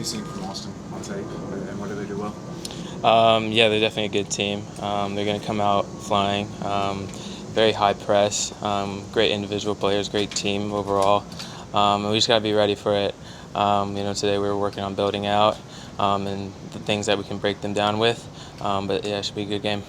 you seen from Austin on tape, and what do they do well? Yeah, they're definitely a good team. They're going to come out flying. Very high press, great individual players, great team overall. And we just got to be ready for it. Today we were working on building out and the things that we can break them down with. But yeah, it should be a good game.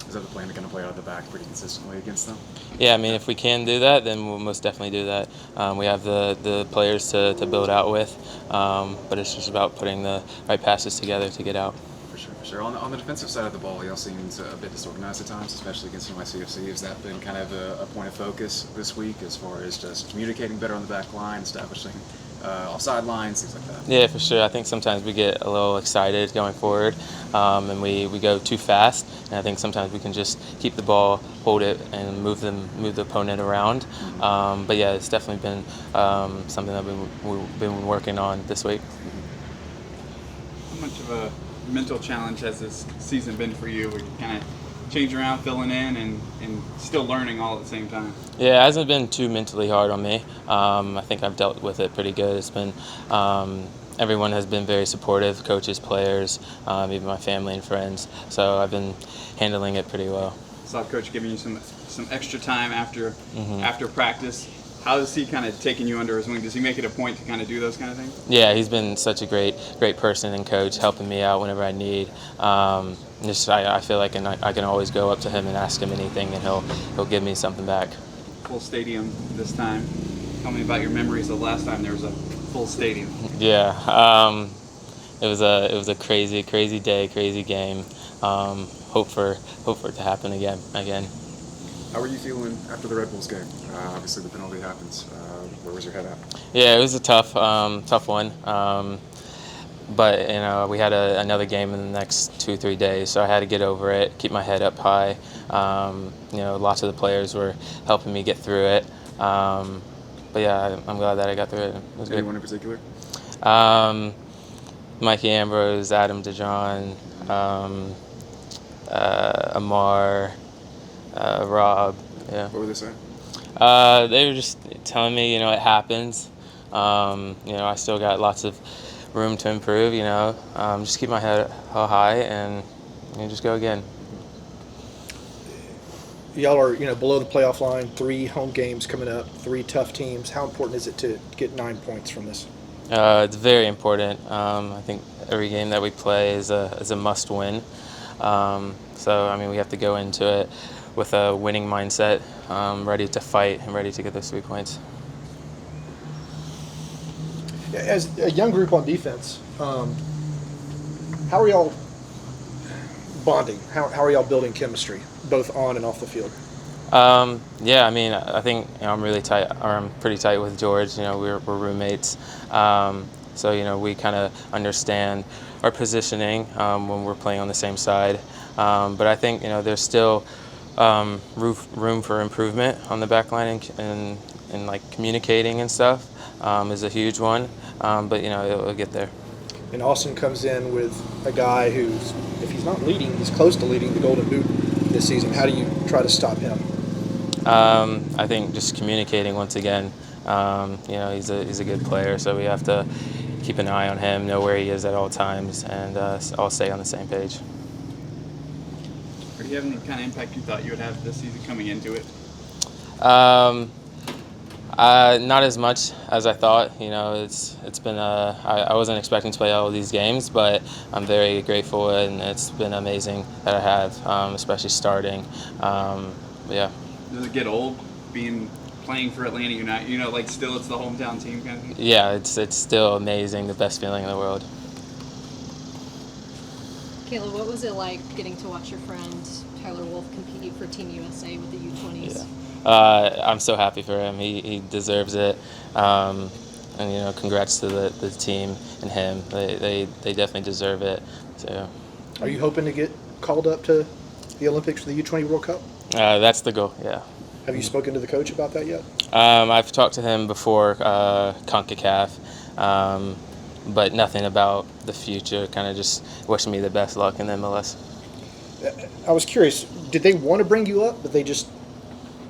Is that the plan to kind of play out of the back pretty consistently against them? Yeah, I mean, if we can do that, then we'll most definitely do that. We have the players to build out with, but it's just about putting the right passes together to get out. For sure, for sure. On the defensive side of the ball, y'all seems a bit disorganized at times, especially against NYCFC. Has that been kind of a point of focus this week as far as just communicating better on the back line, establishing offside lines, things like that? Yeah, for sure. I think sometimes we get a little excited going forward, and we go too fast. And I think sometimes we can just keep the ball, hold it, and move the opponent around. But yeah, it's definitely been something that we've been working on this week. How much of a mental challenge has this season been for you? Where you kind of change around, filling in, and still learning all at the same time? Yeah, it hasn't been too mentally hard on me. I think I've dealt with it pretty good. It's been everyone has been very supportive, coaches, players, even my family and friends. So I've been handling it pretty well. Saw Coach giving you some extra time after practice. How is he kind of taking you under his wing? Does he make it a point to kind of do those kind of things? Yeah, he's been such a great person and coach, helping me out whenever I need. I feel like I can always go up to him and ask him anything, and he'll give me something back. Full stadium this time. Tell me about your memories of the last time there was a full stadium. Yeah, it was a crazy day, crazy game. Hope for it to happen again. How were you feeling after the Red Bulls game? Obviously, the penalty happens. Where was your head at? Yeah, it was a tough one. But we had another game in the next 2-3 days, so I had to get over it, keep my head up high. Lots of the players were helping me get through it. But yeah, I'm glad that I got through it. It was Anyone good. in particular? Mikey Ambrose, Adam DeJohn, Amar, Rob. Yeah. What were they saying? They were just telling me, it happens. I still got lots of room to improve. Just keep my head high and just go again. Y'all are, below the playoff line, 3 home games coming up, 3 tough teams. How important is it to get 9 points from this? It's very important. I think every game that we play is a must win. We have to go into it with a winning mindset, ready to fight and ready to get those 3 points. As a young group on defense, how are y'all bonding? How are y'all building chemistry, both on and off the field? I think I'm really tight, or I'm pretty tight with George. We're roommates, so we kind of understand our positioning when we're playing on the same side. But I think there's still room for improvement on the back line and like communicating and stuff is a huge one. But it'll get there. And Austin comes in with a guy who's, if he's not leading, he's close to leading the Golden Boot this season. How do you try to stop him? I think just communicating once again. He's a good player, so we have to keep an eye on him, know where he is at all times, and all stay on the same page. Do you have any kind of impact you thought you would have this season coming into it? Not as much as I thought. It's been I wasn't expecting to play all of these games, but I'm very grateful, and it's been amazing that I have, especially starting. Yeah. Does it get old playing for Atlanta United? Still it's the hometown team kind of thing? Yeah, it's still amazing, the best feeling in the world. Caleb, what was it like getting to watch your friend Tyler Wolff compete for Team USA with the U20s? Yeah. I'm so happy for him. He deserves it. And congrats to the team and him. They definitely deserve it. So. Are you hoping to get called up to the Olympics for the U20 World Cup? That's the goal. Yeah. Have you spoken to the coach about that yet? I've talked to him before CONCACAF, but nothing about the future. Kind of just wishing me the best luck in the MLS. I was curious. Did they want to bring you up, but they just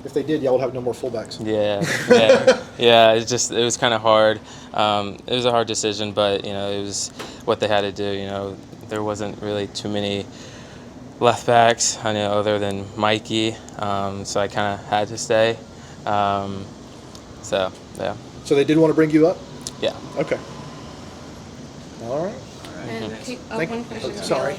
If they did, y'all would have no more fullbacks. Yeah. It was kind of hard. It was a hard decision, but it was what they had to do. There wasn't really too many left backs, other than Mikey. So I kind of had to stay. So yeah. So they did want to bring you up? Yeah. Okay. All right. And one question. Sorry.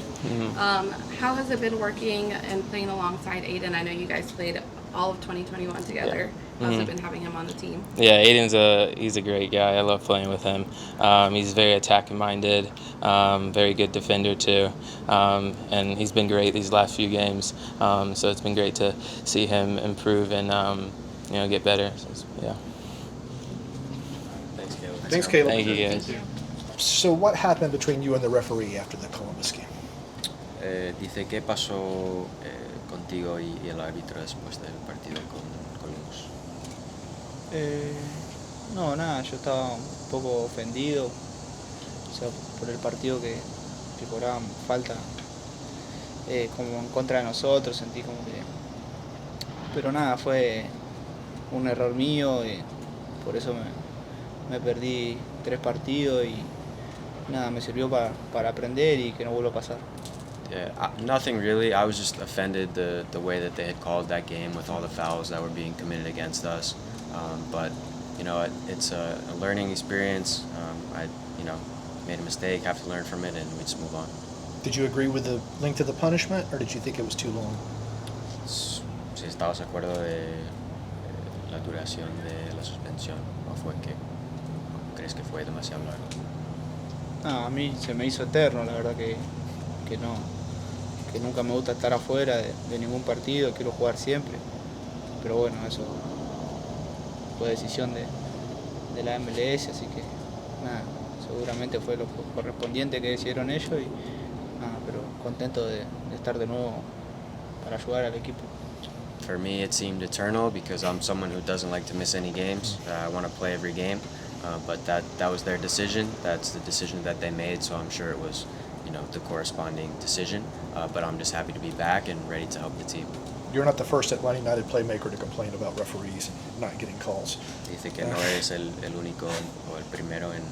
How has it been working and playing alongside Aiden? I know you guys played all of 2021 together. How's it been having him on the team? Yeah, he's a great guy. I love playing with him. He's very attacking minded, very good defender too, and he's been great these last few games. So it's been great to see him improve and get better. So, yeah. Thanks, Caleb. Thank you guys. So what happened between you and the referee after the Columbus game? Dice, ¿qué pasó contigo y el árbitro después del partido con Columbus? No, nada, yo estaba un poco ofendido, o sea, por el partido que cobraban falta como en contra de nosotros, sentí como que... Pero nada, fue un error mío y por eso me perdí 3 partidos y nada, me sirvió para aprender y que no vuelva a pasar. Yeah, nothing really. I was just offended the way that they had called that game with all the fouls that were being committed against us. But it's a learning experience. I made a mistake, have to learn from it, and we just move on. Did you agree with the length of the punishment, or did you think it was too long? Si estabas de acuerdo de la duración de la suspensión, ¿o fue que crees que fue demasiado largo? No, a mí se me hizo eterno, la verdad que no, que nunca me gusta estar afuera de ningún partido, quiero jugar siempre, pero bueno, eso fue decisión de la MLS, así que nada, seguramente fue lo correspondiente que decidieron ellos y nada, pero contento de estar de nuevo para ayudar al equipo. For me, it seemed eternal because I'm someone who doesn't like to miss any games. I want to play every game, but that was their decision. That's the decision that they made, so I'm sure it was the corresponding decision. But I'm just happy to be back and ready to help the team. You're not the first Atlanta United playmaker to complain about referees not getting calls. Dice que no eres el único o el primero en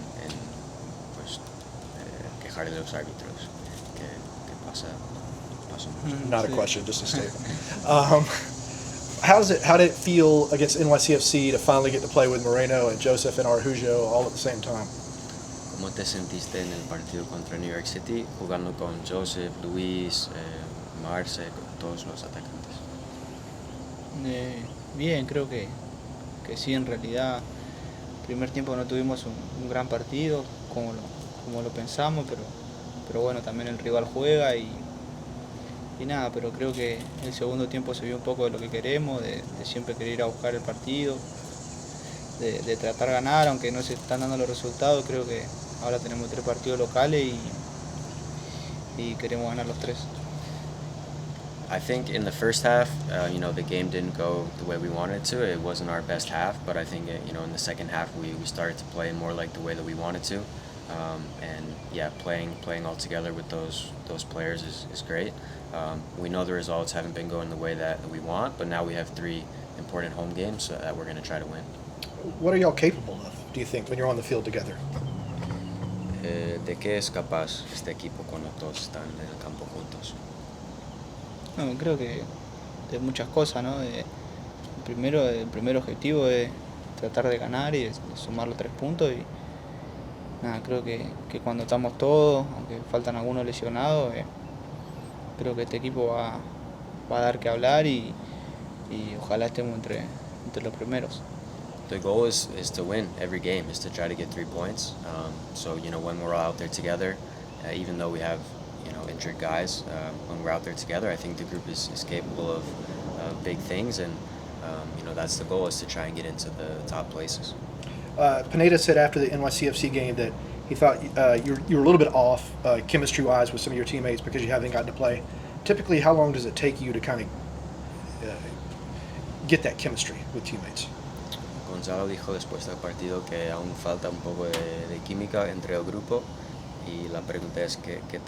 pues, quejar de los árbitros. Que pasa mucho. Not a question, just a statement. How did it feel against NYCFC to finally get to play with Moreno and Joseph and Araujo all at the same time? ¿Cómo te sentiste en el partido contra New York City jugando con Joseph, Luis, Marce, con todos los atacantes? Bien, creo que sí, en realidad primer tiempo no tuvimos un gran partido como lo pensamos, pero bueno, también el rival juega y nada, pero creo que el segundo tiempo se vio un poco de lo que queremos, de siempre querer ir a buscar el partido, de tratar de ganar, aunque no se están dando los resultados. Creo que ahora tenemos 3 partidos locales y queremos ganar los 3. I think in the first half, the game didn't go the way we wanted to. It wasn't our best half, but I think in the second half we started to play more like the way that we wanted to, and yeah, playing all together with those players is great. We know the results haven't been going the way that we want, but now we have 3 important home games that we're going to try to win. What are y'all capable of, do you think, when you're on the field together? ¿De qué es capaz este equipo cuando todos están en el campo juntos? No, creo que de muchas cosas, ¿no? El primer objetivo es tratar de ganar y de sumar los 3 puntos y nada, creo que cuando estamos todos, aunque faltan algunos lesionados, creo que este equipo va a dar que hablar y ojalá estemos entre los primeros. The goal is to win every game, is to try to get 3 points. So when we're all out there together, even though we have injured guys, when we're out there together, I think the group is capable of big things, and that's the goal, is to try and get into the top places. Pineda said after the NYCFC game that he thought you were a little bit off chemistry-wise with some of your teammates because you haven't gotten to play. Typically, how long does it take you to kind of get that chemistry with teammates? Gonzalo dijo después del partido que aún falta un poco de química entre el grupo, y la pregunta es qué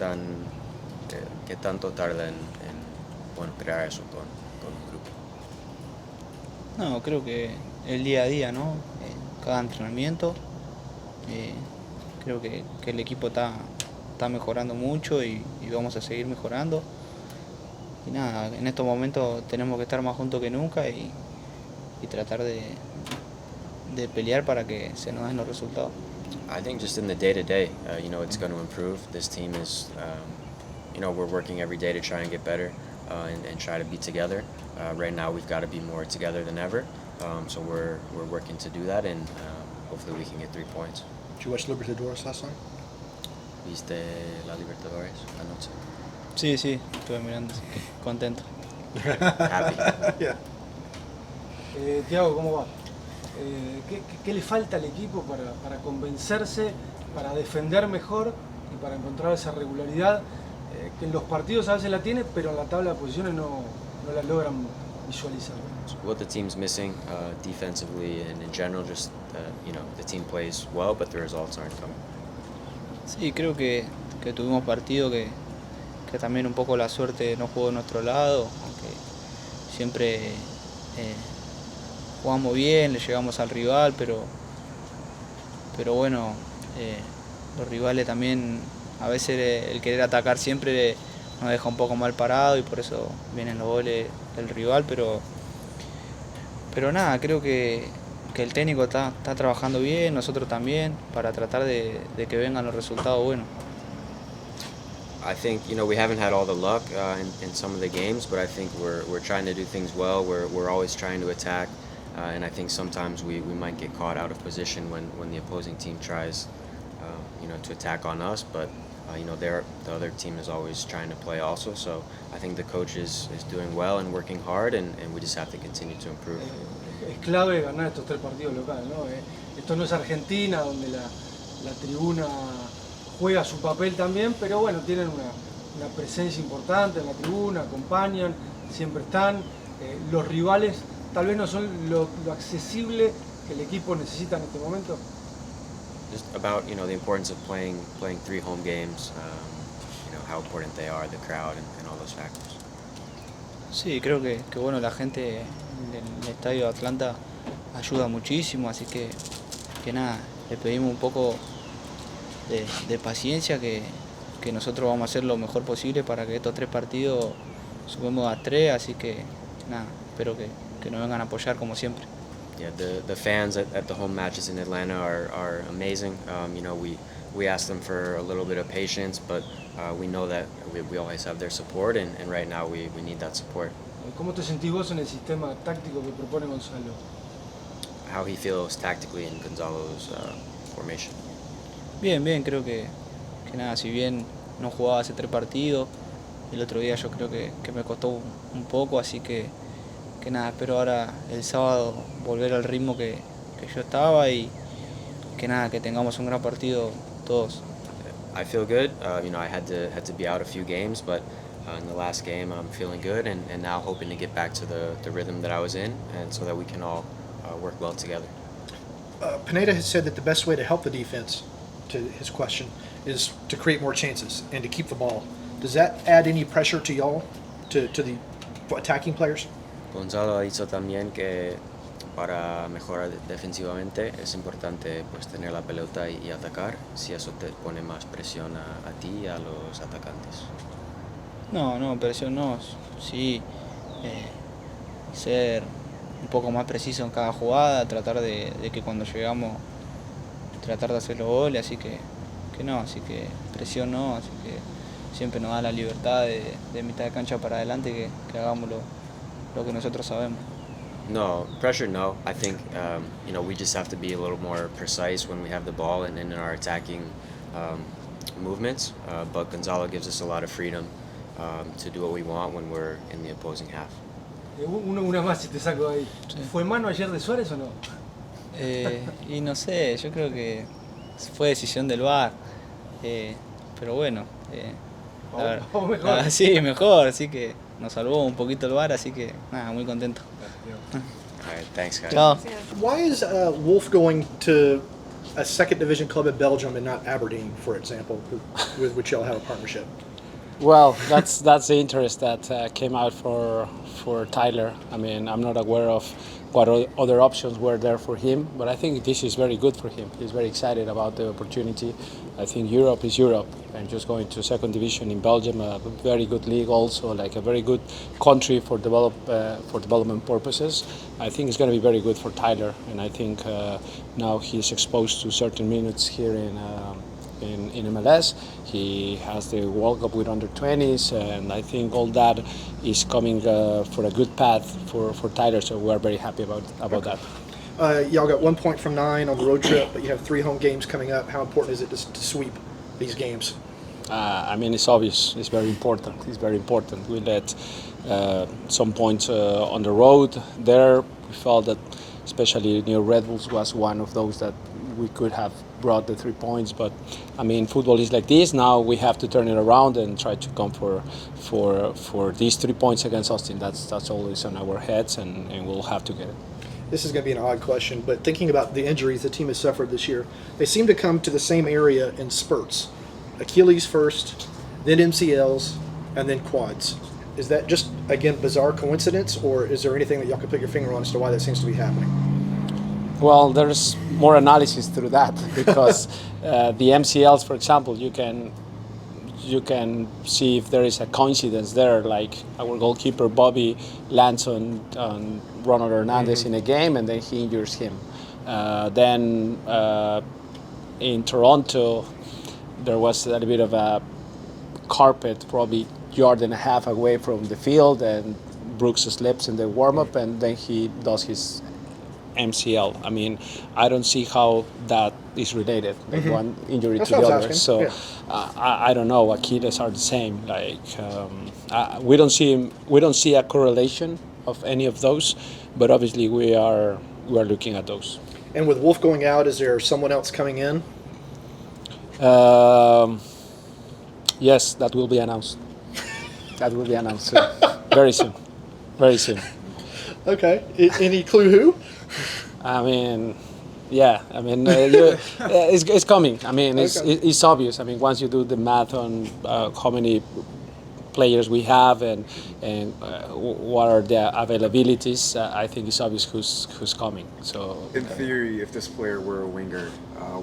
tanto tarda en crear eso con un grupo. No, creo que el día a día, ¿no? Cada entrenamiento, eh, creo que el equipo está mejorando mucho y vamos a seguir mejorando. Y nada, en estos momentos tenemos que estar más juntos que nunca y tratar de pelear para que se nos den los resultados. I think just in the day to day, it's going to improve. This team is, we're working every day to try and get better and try to be together. Right now, we've got to be more together than ever. So we're working to do that, and hopefully we can get 3 points. Did you watch Libertadores last night? ¿Viste la Libertadores anoche? Sí, estuve mirando, así que contento. Happy. Yeah. Thiago, ¿cómo va? ¿Qué le falta al equipo para convencerse, para defender mejor y para encontrar esa regularidad que en los partidos a veces la tiene, pero en la tabla de posiciones no la logran visualizar? So what the team's missing defensively and in general, just the team plays well, but the results aren't coming. Sí, creo que tuvimos partido que también un poco la suerte no jugó de nuestro lado, aunque siempre jugamos bien, le llegamos al rival, pero bueno, los rivales también, a veces el querer atacar siempre nos deja un poco mal parado y por eso vienen los goles del rival, pero nada, creo que el técnico está trabajando bien, nosotros también, para tratar de que vengan los resultados buenos. I think we haven't had all the luck in some of the games, but I think we're trying to do things well. We're always trying to attack, and I think sometimes we might get caught out of position when the opposing team tries to attack on us. But the other team is always trying to play also. So I think the coach is doing well and working hard, and we just have to continue to improve. Es clave ganar estos 3 partidos locales, ¿no? Esto no es Argentina, donde la tribuna juega su papel también, pero bueno, tienen una presencia importante en la tribuna, acompañan, siempre están. Los rivales tal vez no son lo accesible que el equipo necesita en este momento. Just about the importance of playing 3 home games, how important they are, the crowd, and all those factors. Sí, creo que bueno, la gente en el estadio de Atlanta ayuda muchísimo, así que nada, le pedimos un poco de paciencia, que nosotros vamos a hacer lo mejor posible para que estos 3 partidos subamos a 3, así que nada, espero que nos vengan a apoyar como siempre. Yeah, the fans at the home matches in Atlanta are amazing. We ask them for a little bit of patience, but we know that we always have their support, and right now we need that support. ¿Cómo te sentís vos en el sistema táctico que propone Gonzalo? How he feels tactically in Gonzalo's formation. Bien, creo que nada, si bien no jugaba hace 3 partidos, el otro día yo creo que me costó un poco, así que nada, espero ahora el sábado volver al ritmo que yo estaba y que nada, que tengamos un gran partido todos. I feel good. I had to be out a few games, but in the last game I'm feeling good, and now hoping to get back to the rhythm that I was in, and so that we can all work well together. Pineda has said that the best way to help the defense, to his question, is to create more chances and to keep the ball. Does that add any pressure to y'all, to the attacking players? Gonzalo ha dicho también que para mejorar defensivamente es importante pues tener la pelota y atacar, si eso te pone más presión a ti y a los atacantes. No, presión no, sí, ser un poco más preciso en cada jugada, tratar de que cuando llegamos, tratar de hacer los goles, así que no, así que presión no, así que siempre nos da la libertad de mitad de cancha para adelante que hagamos lo que nosotros sabemos. No, pressure no. I think we just have to be a little more precise when we have the ball and in our attacking movements, but Gonzalo gives us a lot of freedom to do what we want when we're in the opposing half. Una más si te saco ahí. Sí. ¿Fue mano ayer de Suárez o no? Y no sé, yo creo que fue decisión del VAR, pero bueno, O mejor. sí, mejor, así que nos salvó un poquito el VAR, así que nada, muy contento. All right, thanks, guys. Chao. Why is Wolf going to a second division club in Belgium and not Aberdeen, for example, with which y'all have a partnership? Well, that's the interest that came out for Tyler. I mean, I'm not aware of what other options were there for him. But I think this is very good for him. He's very excited about the opportunity. I think Europe is Europe, and just going to second division in Belgium, a very good league also, like a very good country for development purposes. I think it's going to be very good for Tyler, and I think now he's exposed to certain minutes here in MLS. He has the World Cup with under 20s, and I think all that is coming for a good path for Tyler. So we are very happy about that. Y'all got 1 point from 9 on the road trip, but you have 3 home games coming up. How important is it to sweep these games? I mean, it's obvious. It's very important. It's very important. We let some points on the road there. We felt that, especially near Red Bulls, was one of those that we could have brought the 3 points. But I mean, football is like this. Now we have to turn it around and try to come for these 3 points against Austin. That's always on our heads, and we'll have to get it. This is going to be an odd question, but thinking about the injuries the team has suffered this year, they seem to come to the same area in spurts. Achilles first, then MCLs, and then quads. Is that just, again, bizarre coincidence, or is there anything that y'all can put your finger on as to why that seems to be happening? Well, there's more analysis through that because the MCLs, for example, you can see if there is a coincidence there, like our goalkeeper Bobby lands on Ronald Hernandez in a game and then he injures him. Then in Toronto, there was a little bit of a carpet, probably yard and a half away from the field, and Brooks slips in the warm-up and then he does his MCL. I mean, I don't see how that is related, like one injury That's to the what I other. was So asking. I don't know. Achilles are the same. Like we don't see a correlation of any of those, but obviously we are looking at those. And with Wolf going out, is there someone else coming in? Yes, that will be announced. That will be announced soon. Very soon. Very soon. Okay. Any clue who? I mean, yeah. I mean, it's coming. I mean, it's obvious. I mean, once you do the math on how many players we have and what are the availabilities, I think it's obvious who's coming. So, in theory, if this player were a winger,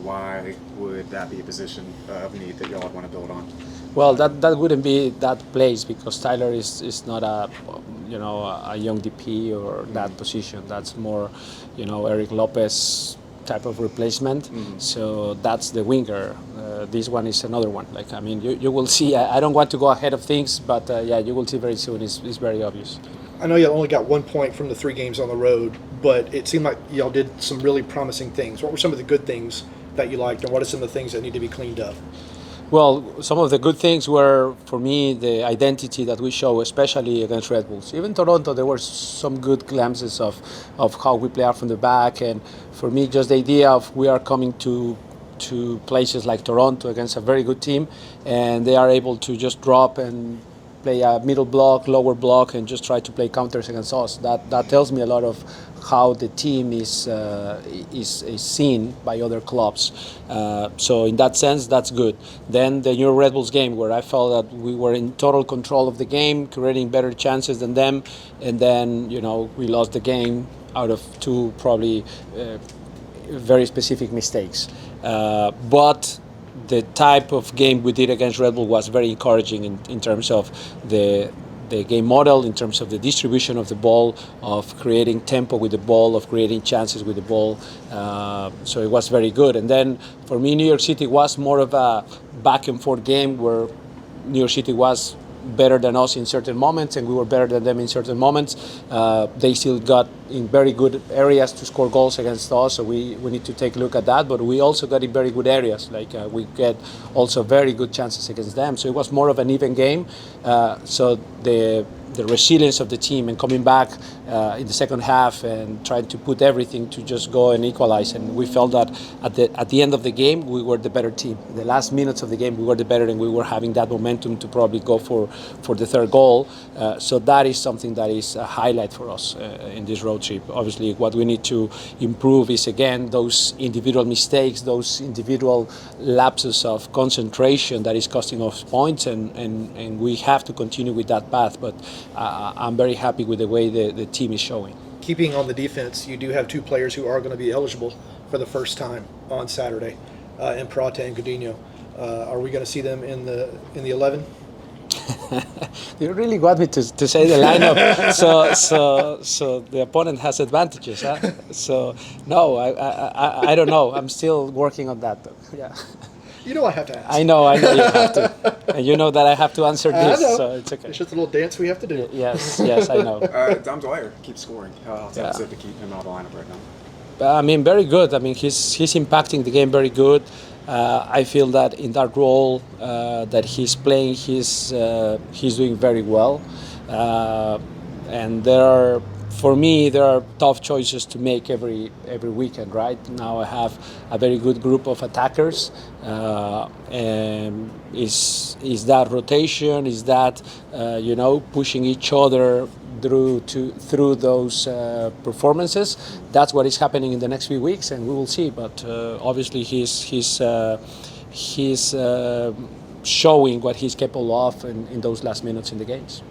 why would that be a position of need that y'all would want to build on? well, that wouldn't be that place because Tyler is not a young DP or that position. That's more, Eric Lopez type of replacement. So that's the winger. This one is another one. Like, I mean, you will see. I don't want to go ahead of things, but yeah, you will see very soon. It's very obvious. I know y'all only got 1 point from the 3 games on the road, but it seemed like y'all did some really promising things. What were some of the good things that you liked, and what are some of the things that need to be cleaned up? Well, some of the good things were, for me, the identity that we show, especially against Red Bulls. Even Toronto, there were some good glimpses of how we play out from the back. And for me, just the idea of we are coming to places like Toronto against a very good team, and they are able to just drop and play a middle block, lower block, and just try to play counters against us. That tells me a lot of how the team is seen by other clubs. So in that sense, that's good. Then the New Red Bulls game, where I felt that we were in total control of the game, creating better chances than them, and then we lost the game out of 2 probably very specific mistakes. But the type of game we did against Red Bull was very encouraging in terms of the game model, in terms of the distribution of the ball, of creating tempo with the ball, of creating chances with the ball. So it was very good. And then for me, New York City was more of a back and forth game where New York City was better than us in certain moments and we were better than them in certain moments. They still got in very good areas to score goals against us, so we need to take a look at that. But we also got in very good areas, like we get also very good chances against them. So it was more of an even game. So the resilience of the team and coming back in the second half and trying to put everything to just go and equalize. And we felt that at the end of the game, we were the better team. In the last minutes of the game, we were the better, and we were having that momentum to probably go for the third goal. So that is something that is a highlight for us in this road trip. Obviously, what we need to improve is, again, those individual mistakes, those individual lapses of concentration that is costing us points, and we have to continue with that path. But I'm very happy with the way the team is showing. keeping on the defense, you do have two players who are going to be eligible for the first time on Saturday, in Prata and Godinho. Are we going to see them in the 11? You really want me to say the lineup, so the opponent has advantages, huh? So no, I don't know. I'm still working on that. Yeah. You know I have to ask. I know you have to, and you know that I have to answer this, so it's okay. It's just a little dance we have to do. Yes, I know. Dom Dwyer keeps scoring. How tough is it to keep him out of the lineup right now? I mean, very good. I mean, he's impacting the game very good. I feel that in that role that he's playing, he's doing very well. And for me, there are tough choices to make every weekend. Right now, I have a very good group of attackers. And is that rotation? Is that pushing each other through those performances? That's what is happening in the next few weeks, and we will see. But obviously, he's showing what he's capable of in those last minutes in the games.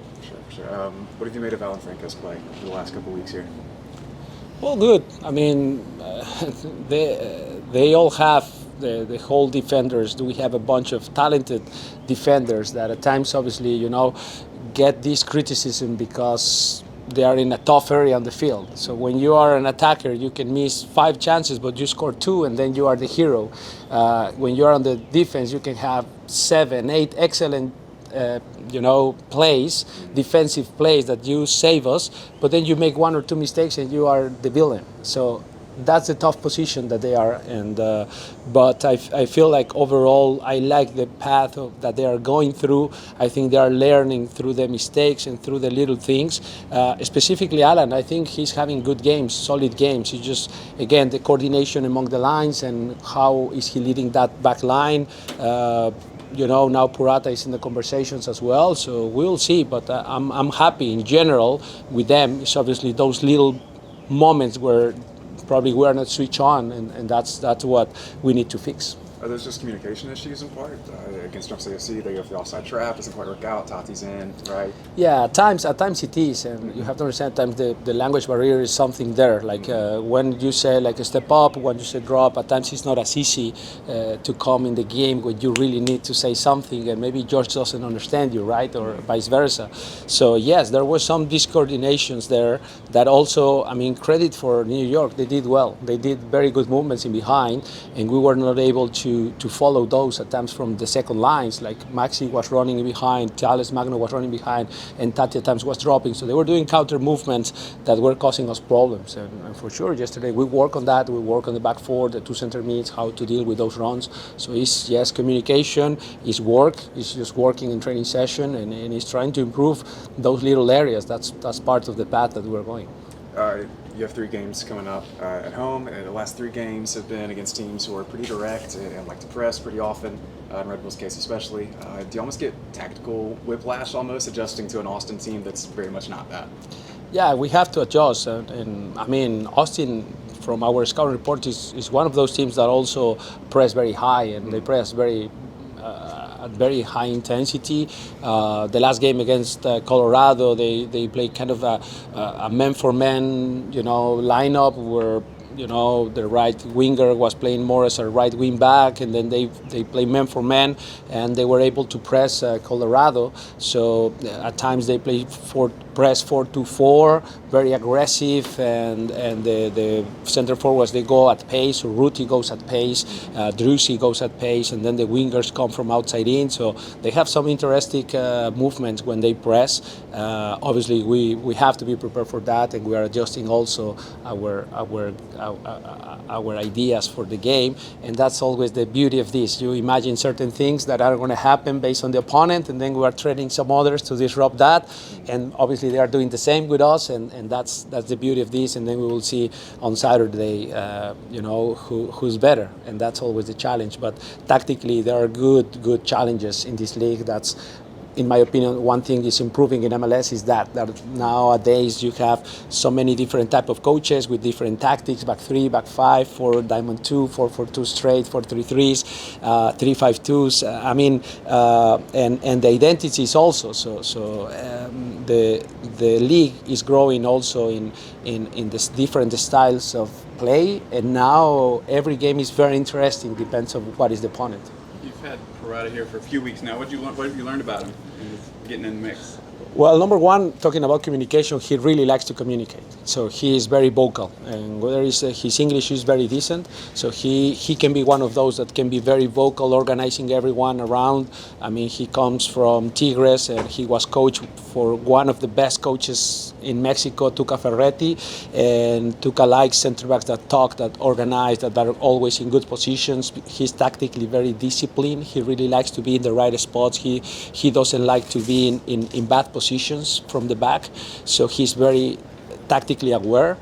Sure. What have you made of Alan Franco's play for the last couple of weeks here? Well, good. I mean, they all have the whole defenders. We have a bunch of talented defenders that at times, obviously, get this criticism because they are in a tough area on the field. So when you are an attacker, you can miss 5 chances, but you score 2, and then you are the hero. When you are on the defense, you can have 7, 8 excellent plays, defensive plays that you save us, but then you make 1 or 2 mistakes and you are the villain. So that's a tough position that they are, and but I feel like overall I like the path that they are going through. I think they are learning through the mistakes and through the little things. Specifically Alan, I think he's having good games, solid games. He just, again, the coordination among the lines and how is he leading that back line. Now Purata is in the conversations as well, so we'll see. But I'm happy in general with them. It's obviously those little moments where probably we are not switched on, and that's what we need to fix. Are those just communication issues in part? Against Jump CFC, they go for the offside trap, doesn't quite work out, Tati's in, right? Yeah, at times it is, and you have to understand at times the language barrier is something there. Like when you say like a step up, when you say drop, at times it's not as easy to come in the game when you really need to say something, and maybe George doesn't understand you, right, or vice versa. So yes, there were some discoordinations there that also, I mean, credit for New York, they did well. They did very good movements in behind, and we were not able to follow those attempts from the second lines. Like Maxi was running behind, Thales Magno was running behind, and Tati at times was dropping. So they were doing counter movements that were causing us problems. And for sure, yesterday we work on that. We work on the back four, the 2 center mids, how to deal with those runs. So it's, yes, communication, it's work. It's just working in training session, and it's trying to improve those little areas. That's part of the path that we're going. You have 3 games coming up at home. The last 3 games have been against teams who are pretty direct and like to press pretty often, in Red Bull's case especially. Do you almost get tactical whiplash almost adjusting to an Austin team that's very much not that? Yeah, we have to adjust. And I mean, Austin, from our scouting report, is one of those teams that also press very high, and they press at very high intensity. The last game against Colorado, they played kind of a man-for-man, lineup where the right winger was playing more as a right wing back, and then they play man for man, and they were able to press Colorado. So at times they play press 4-2-4, very aggressive, and the center forwards, they go at pace. So Ruti goes at pace, Drusi goes at pace, and then the wingers come from outside in. So they have some interesting movements when they press. Obviously, we have to be prepared for that, and we are adjusting also our ideas for the game, and that's always the beauty of this. You imagine certain things that are going to happen based on the opponent, and then we are training some others to disrupt that, and obviously they are doing the same with us, and that's the beauty of this. And then we will see on Saturday, who's better, and that's always the challenge. But tactically, there are good challenges in this league. That's in my opinion, one thing is improving in MLS is that nowadays you have so many different type of coaches with different tactics: back 3, back 5, 4 diamond 2, 4-4-2 straight, 4-3-3s, 3-5-2s. And the identity is also so. The league is growing also in this different styles of play, and now every game is very interesting. Depends on what is the opponent. You've had Parada here for a few weeks now. What have you learned about him and getting in the mix? Well, number one, talking about communication, he really likes to communicate. So he is very vocal, and whether his English is very decent. So he can be one of those that can be very vocal, organizing everyone around. I mean, he comes from Tigres, and he was coach for one of the best coaches in Mexico, Tuca Ferretti, and Tuca likes center backs that talk, that organize, that are always in good positions. He's tactically very disciplined. He really likes to be in the right spots. He doesn't like to be in bad positions from the back, so he's very tactically aware.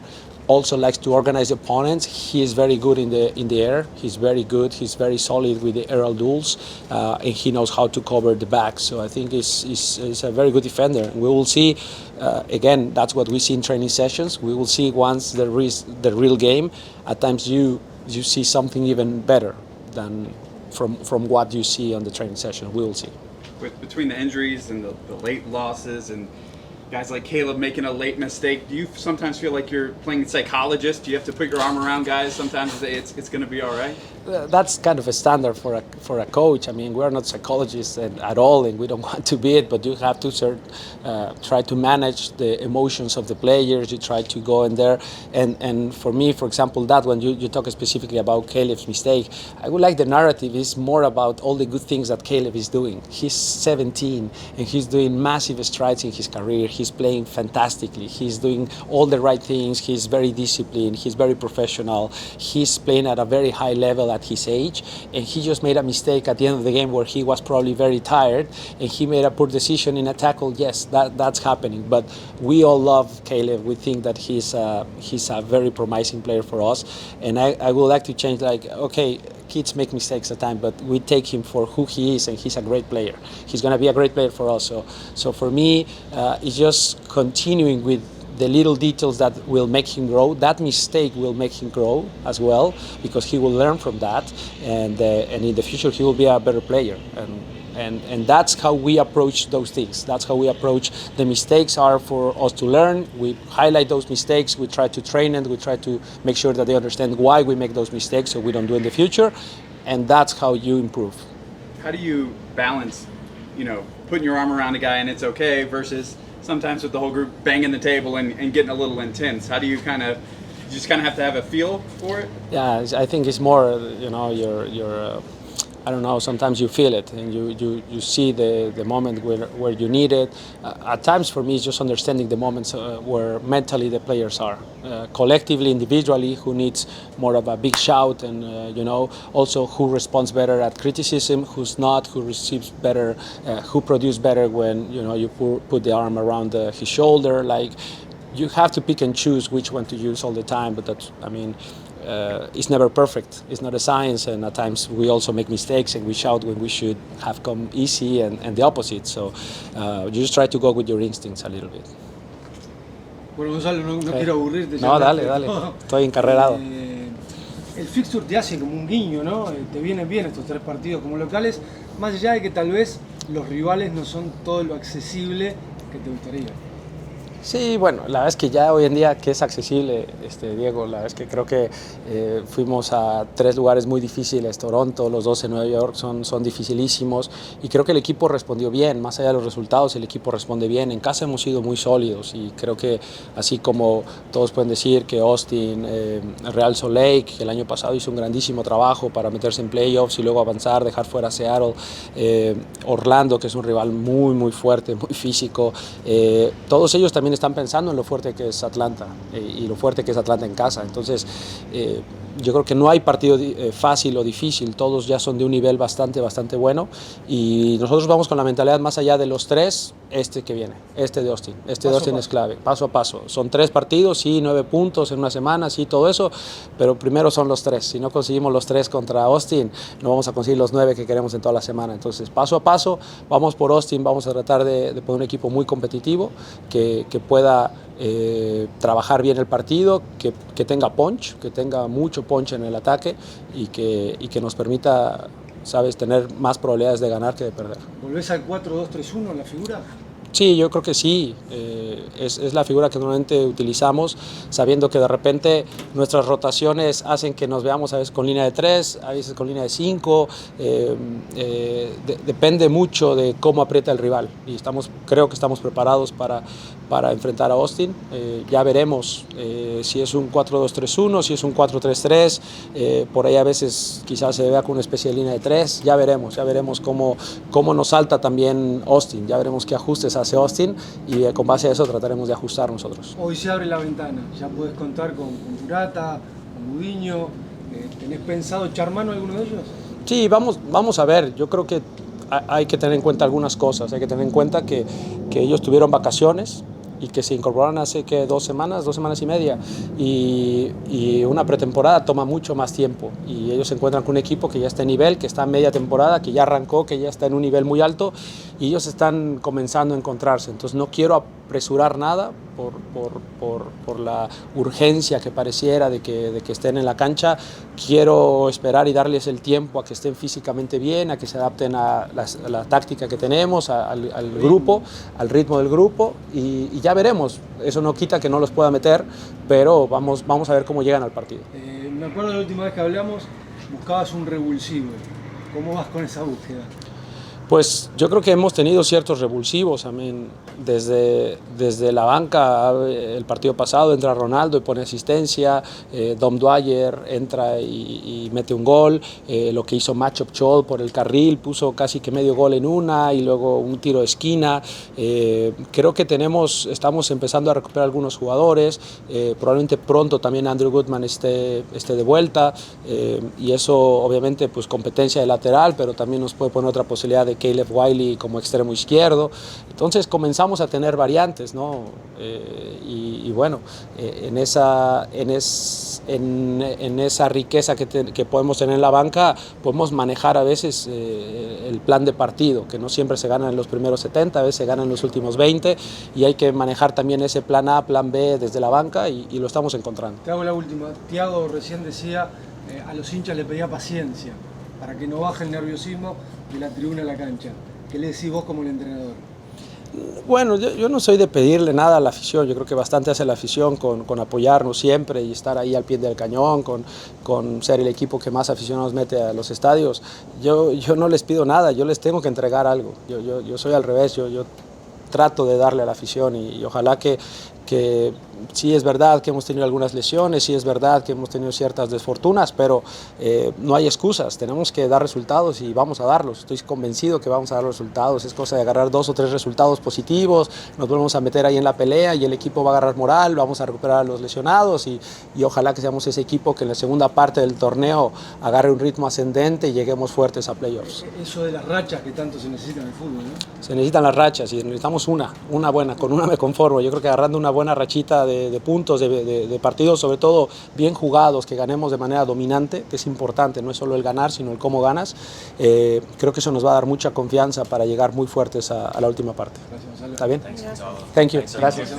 Also likes to organize opponents. He is very good in the air. He's very good. He's very solid with the aerial duels, and he knows how to cover the back. So I think he's a very good defender. And we will see. Again, that's what we see in training sessions. We will see once there is the real game. At times you see something even better than from what you see on the training session. We will see. Between the injuries and the late losses and guys like Caleb making a late mistake, do you sometimes feel like you're playing psychologist? Do you have to put your arm around guys sometimes and say it's going to be all right? That's kind of a standard for a coach. I mean, we're not psychologists at all, and we don't want to be it. But you have to try to manage the emotions of the players. You try to go in there, and for me, for example, that when you talk specifically about Caleb's mistake, I would like the narrative is more about all the good things that Caleb is doing. He's 17 and he's doing massive strides in his career. He's playing fantastically. He's doing all the right things. He's very disciplined. He's very professional. He's playing at a very high level at his age, and he just made a mistake at the end of the game where he was probably very tired and he made a poor decision in a tackle. Yes, that's happening, but we all love Caleb. We think that he's a very promising player for us, and I would like to change, like, okay, kids make mistakes at times, but we take him for who he is, and he's a great player. He's going to be a great player for us. So for me, it's just continuing with the little details that will make him grow. That mistake will make him grow as well, because he will learn from that, and in the future he will be a better player. And that's how we approach those things. That's how we approach the mistakes are for us to learn. We highlight those mistakes. We try to train them. We try to make sure that they understand why we make those mistakes so we don't do it in the future. And that's how you improve. How do you balance, putting your arm around a guy and it's okay versus sometimes with the whole group banging the table and getting a little intense? How do you just kind of have to have a feel for it? Yeah, I think it's more, your I don't know, sometimes you feel it and you see the moment where you need it. At times for me it's just understanding the moments where mentally the players are. Collectively, individually, who needs more of a big shout, and also who responds better at criticism, who's not, who receives better, who produces better when you put the arm around his shoulder. Like, you have to pick and choose which one to use all the time, but that's, it's never perfect. It's not a science, and at times we also make mistakes and we shout when we should have come easy, and the opposite. So you just try to go with your instincts a little bit. Bueno, Gonzalo, no quiero aburrirte. No, dale. Estoy encarrerado. El fixture te hace como un guiño, ¿no? Te vienen bien estos 3 partidos como locales, más allá de que tal vez los rivales no son todo lo accesible que te gustaría. Sí, bueno, la verdad es que ya hoy en día que es accesible, Diego, la verdad es que creo que fuimos a 3 lugares muy difíciles. Toronto, los 2 en Nueva York son dificilísimos, y creo que el equipo respondió bien. Más allá de los resultados, el equipo responde bien. En casa hemos sido muy sólidos, y creo que así como todos pueden decir que Austin, Real Salt Lake, que el año pasado hizo un grandísimo trabajo para meterse en playoffs y luego avanzar, dejar fuera a Seattle, Orlando, que es un rival muy, muy fuerte, muy físico, todos ellos también están pensando en lo fuerte que es Atlanta, y lo fuerte que es Atlanta en casa. Entonces yo creo que no hay partido fácil o difícil, todos ya son de un nivel bastante bueno y nosotros vamos con la mentalidad más allá de los 3, que viene, de Austin. De Austin es clave, paso a paso. Son 3 partidos, sí, 9 puntos en una semana, sí, todo eso, pero primero son los 3. Si no conseguimos los 3 contra Austin, no vamos a conseguir los 9 que queremos en toda la semana. Entonces, paso a paso, vamos por Austin, vamos a tratar de poner un equipo muy competitivo, que pueda trabajar bien el partido, que tenga punch, que tenga mucho punch en el ataque y que nos permita, sabes, tener más probabilidades de ganar que de perder. ¿Volvés al 4-2-3-1 en la figura? Sí, yo creo que sí, es la figura que normalmente utilizamos, sabiendo que de repente nuestras rotaciones hacen que nos veamos a veces con línea de 3, a veces con línea de 5, depende mucho de cómo aprieta el rival y creo que estamos preparados para enfrentar a Austin. Ya veremos si es un 4-2-3-1, si es un 4-3-3, por ahí a veces quizás se vea con una especie de línea de 3, ya veremos cómo nos salta también Austin, ya veremos qué ajustes hace Austin y con base a eso trataremos de ajustar nosotros. Hoy se abre la ventana, ya podés contar con Murata, con Budiño, ¿tenés pensado echar mano a alguno de ellos? Sí, vamos a ver, yo creo que hay que tener en cuenta algunas cosas, hay que tener en cuenta que ellos tuvieron vacaciones y que se incorporaron hace 2 semanas y media y una pretemporada toma mucho más tiempo y ellos se encuentran con un equipo que ya está en nivel, que está en media temporada, que ya arrancó, que ya está en un nivel muy alto y ellos están comenzando a encontrarse, entonces no quiero apresurar nada por la urgencia que pareciera de que estén en la cancha. Quiero esperar y darles el tiempo a que estén físicamente bien, a que se adapten a la táctica que tenemos, al grupo, al ritmo del grupo y ya veremos. Eso no quita que no los pueda meter, pero vamos a ver cómo llegan al partido. Me acuerdo la última vez que hablamos, buscabas un revulsivo. ¿Cómo vas con esa búsqueda? Pues yo creo que hemos tenido ciertos revulsivos, desde la banca el partido pasado entra Ronaldo y pone asistencia, Dom Dwyer entra y mete un gol, lo que hizo Matchup Chol por el carril, puso casi que medio gol en una y luego un tiro de esquina. Creo que estamos empezando a recuperar algunos jugadores, probablemente pronto también Andrew Goodman esté de vuelta y eso obviamente pues competencia de lateral, pero también nos puede poner otra posibilidad de Wiley como extremo izquierdo. Entonces comenzamos a tener variantes, ¿no? Y bueno, en esa riqueza que podemos tener en la banca, podemos manejar a veces el plan de partido, que no siempre se gana en los primeros 70, a veces se gana en los últimos 20, y hay que manejar también ese plan A, plan B desde la banca, y lo estamos encontrando. Te hago la última. Thiago recién decía, a los hinchas le pedía paciencia, para que no baje el nerviosismo de la tribuna a la cancha. ¿Qué le decís vos como el entrenador? Bueno, yo no soy de pedirle nada a la afición, yo creo que bastante hace la afición con apoyarnos siempre y estar ahí al pie del cañón, con ser el equipo que más aficionados mete a los estadios. Yo no les pido nada, yo les tengo que entregar algo, yo soy al revés, yo trato de darle a la afición y ojalá que sí es verdad que hemos tenido algunas lesiones, sí es verdad que hemos tenido ciertas desfortunas, pero no hay excusas, tenemos que dar resultados y vamos a darlos. Estoy convencido que vamos a dar los resultados, es cosa de agarrar 2 o 3 resultados positivos, nos volvemos a meter ahí en la pelea y el equipo va a agarrar moral, vamos a recuperar a los lesionados y ojalá que seamos ese equipo que en la segunda parte del torneo agarre un ritmo ascendente y lleguemos fuertes a playoffs. Eso de las rachas que tanto se necesitan en el fútbol, ¿no? Se necesitan las rachas y necesitamos una buena, con una me conformo. Yo creo que agarrando una buena rachita de puntos, de partidos, sobre todo bien jugados, que ganemos de manera dominante, que es importante, no es solo el ganar, sino el cómo ganas. Creo que eso nos va a dar mucha confianza para llegar muy fuertes a la última parte. Gracias, Gonzalo. ¿Está bien? Gracias. Thank you. Gracias.